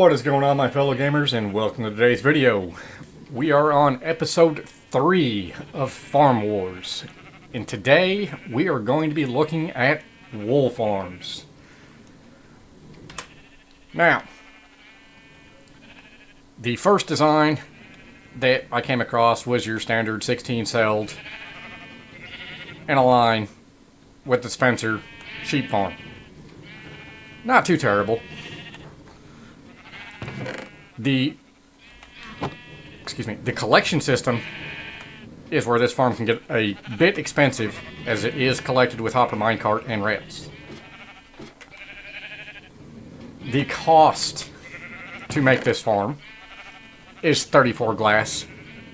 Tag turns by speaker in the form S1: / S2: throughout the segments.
S1: What is going on, my fellow gamers, and welcome to today's video. We are on episode 3 of Farm Wars, and today we are going to be looking at wool farms. Now, the first design that I came across was your standard 16-celled in a line with dispenser sheep farm. Not too terrible. The collection system is where this farm can get a bit expensive, as it is collected with hopper minecart and rails. The cost to make this farm is 34 glass,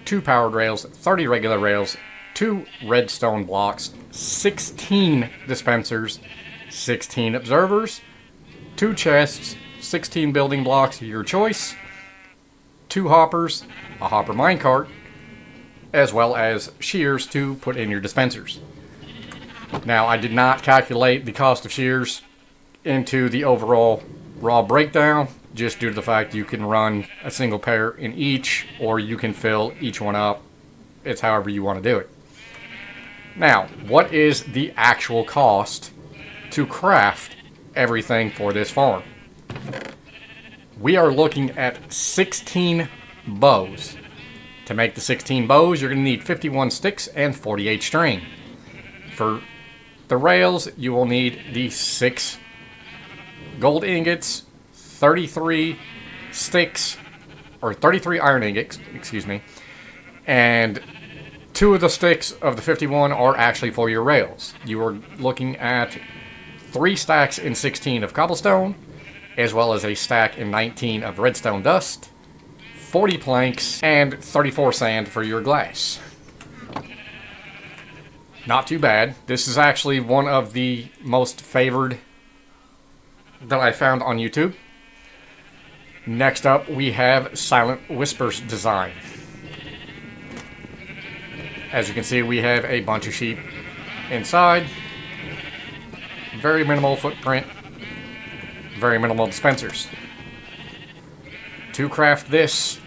S1: 2 powered rails, 30 regular rails, 2 redstone blocks, 16 dispensers, 16 observers, 2 chests, 16 building blocks of your choice, 2 hoppers, a hopper minecart, as well as shears to put in your dispensers. Now, I did not calculate the cost of shears into the overall raw breakdown, just due to the fact you can run a single pair in each, or you can fill each one up. It's however you want to do it. Now, what is the actual cost to craft everything for this farm? We are looking at 16 bows. To make the 16 bows, you're going to need 51 sticks and 48 string. For the rails, you will need the 6 gold ingots, 33 sticks, or 33 iron ingots, and 2 of the sticks of the 51 are actually for your rails. You are looking at 3 stacks in 16 of cobblestone, as well as a stack in 19 of redstone dust, 40 planks, and 34 sand for your glass. Not too bad. This is actually one of the most favored that I found on YouTube. Next up, we have Silent Whispers design. As you can see, we have a bunch of sheep inside. Very minimal footprint. Very minimal dispensers. To craft this,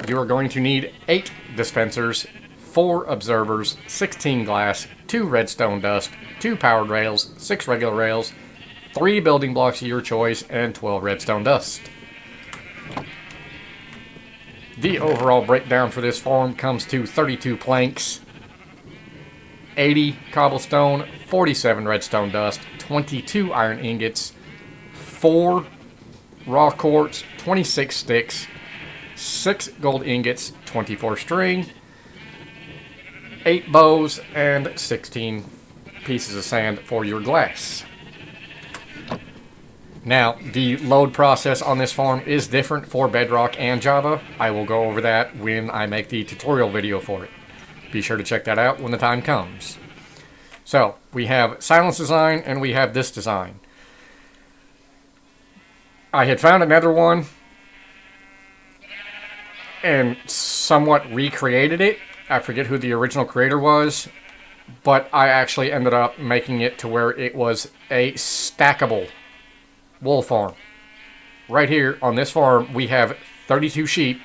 S1: you are going to need 8 dispensers, 4 observers, 16 glass, 2 redstone dust, 2 powered rails, 6 regular rails, 3 building blocks of your choice, and 12 redstone dust. The overall breakdown for this farm comes to 32 planks, 80 cobblestone, 47 redstone dust, 22 iron ingots, 4 raw quartz, 26 sticks, 6 gold ingots, 24 string, 8 bows, and 16 pieces of sand for your glass. Now, the load process on this farm is different for Bedrock and Java. I will go over that when I make the tutorial video for it. Be sure to check that out when the time comes. So, we have Silence design and we have this design. I had found another one and somewhat recreated it. I forget who the original creator was, but I actually ended up making it to where it was a stackable wool farm. Right here on this farm, we have 32 sheep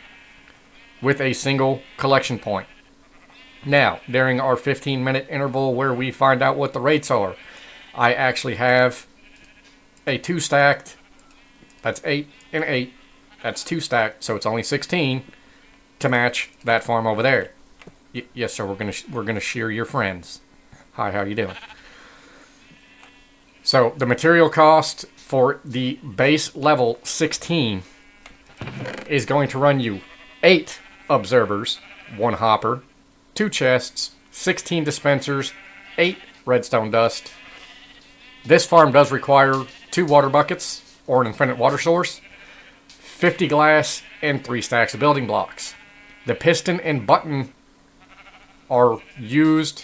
S1: with a single collection point. Now, during our 15-minute interval where we find out what the rates are, I actually have a 2 stacked. That's 8 and 8. That's 2 stacked, so it's only 16 to match that farm over there. Yes, sir. We're gonna shear your friends. Hi, how you doing? So the material cost for the base level 16 is going to run you 8 observers, 1 hopper, 2 chests, 16 dispensers, 8 redstone dust. This farm does require 2 water buckets or an infinite water source, 50 glass, and 3 stacks of building blocks. The piston and button are used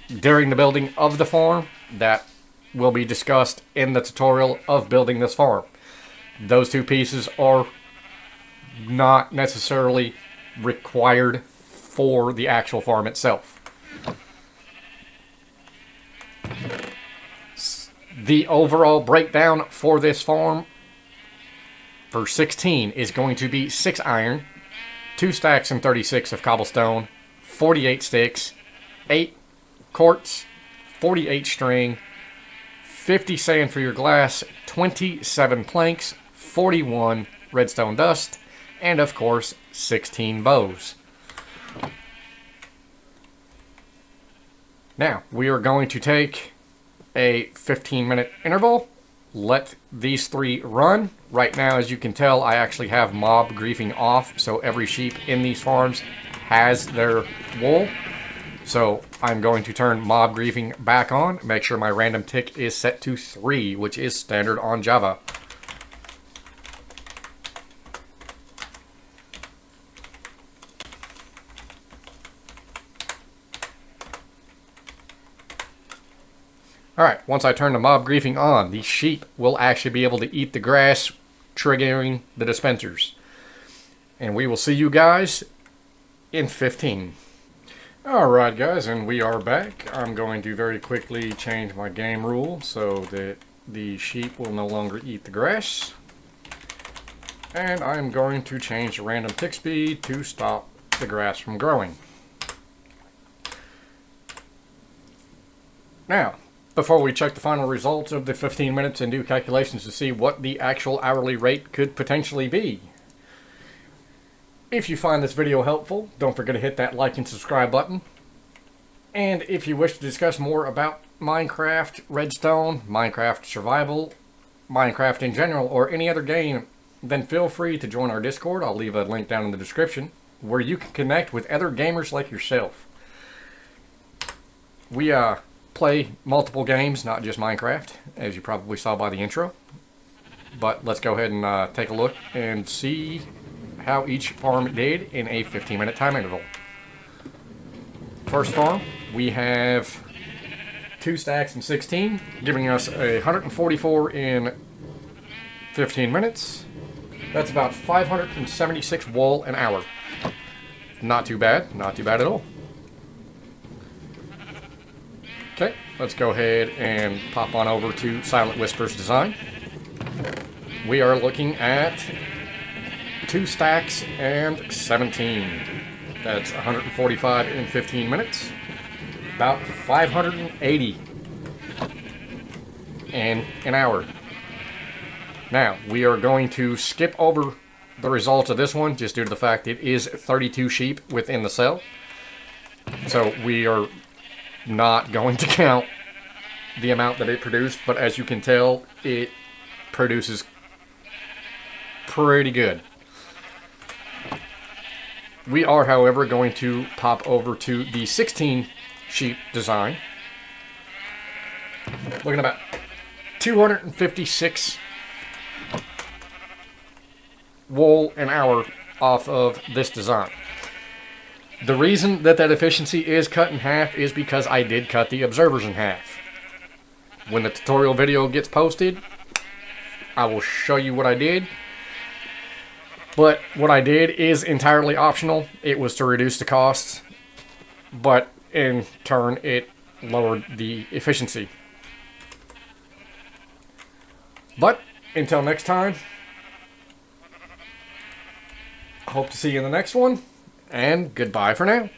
S1: during the building of the farm. That will be discussed in the tutorial of building this farm. Those 2 pieces are not necessarily required for the actual farm itself. The overall breakdown for this farm for 16 is going to be 6 iron, 2 stacks and 36 of cobblestone, 48 sticks, 8 quartz, 48 string, 50 sand for your glass, 27 planks, 41 redstone dust, and of course 16 bows. Now we are going to take a 15-minute interval, let these 3 run. Right now, as you can tell, I actually have mob griefing off, so every sheep in these farms has their wool. So I'm going to turn mob griefing back on, make sure my random tick is set to 3, which is standard on Java. Alright, once I turn the mob griefing on, the sheep will actually be able to eat the grass, triggering the dispensers. And we will see you guys in 15. Alright guys, and we are back. I'm going to very quickly change my game rule so that the sheep will no longer eat the grass. And I'm going to change the random tick speed to stop the grass from growing. Now, before we check the final results of the 15 minutes and do calculations to see what the actual hourly rate could potentially be. If you find this video helpful, don't forget to hit that like and subscribe button. And if you wish to discuss more about Minecraft, Redstone, Minecraft Survival, Minecraft in general, or any other game, then feel free to join our Discord. I'll leave a link down in the description, where you can connect with other gamers like yourself. We play multiple games, not just Minecraft, as you probably saw by the intro. But let's go ahead and take a look and see how each farm did in a 15-minute time interval. First farm, we have 2 stacks and 16, giving us 144 in 15 minutes. That's about 576 wool an hour. Not too bad, not too bad at all. Okay, let's go ahead and pop on over to Silent Whispers Design. We are looking at 2 stacks and 17. That's 145 in 15 minutes. About 580 in an hour. Now, we are going to skip over the results of this one just due to the fact it is 32 sheep within the cell. So we are not going to count the amount that it produced, but as you can tell, it produces pretty good. We are, however, going to pop over to the 16 sheep design. Looking at about 256 wool an hour off of this design. The reason that efficiency is cut in half is because I did cut the observers in half. When the tutorial video gets posted, I will show you what I did. But what I did is entirely optional. It was to reduce the costs, but in turn it lowered the efficiency. But until next time, hope to see you in the next one. And goodbye for now.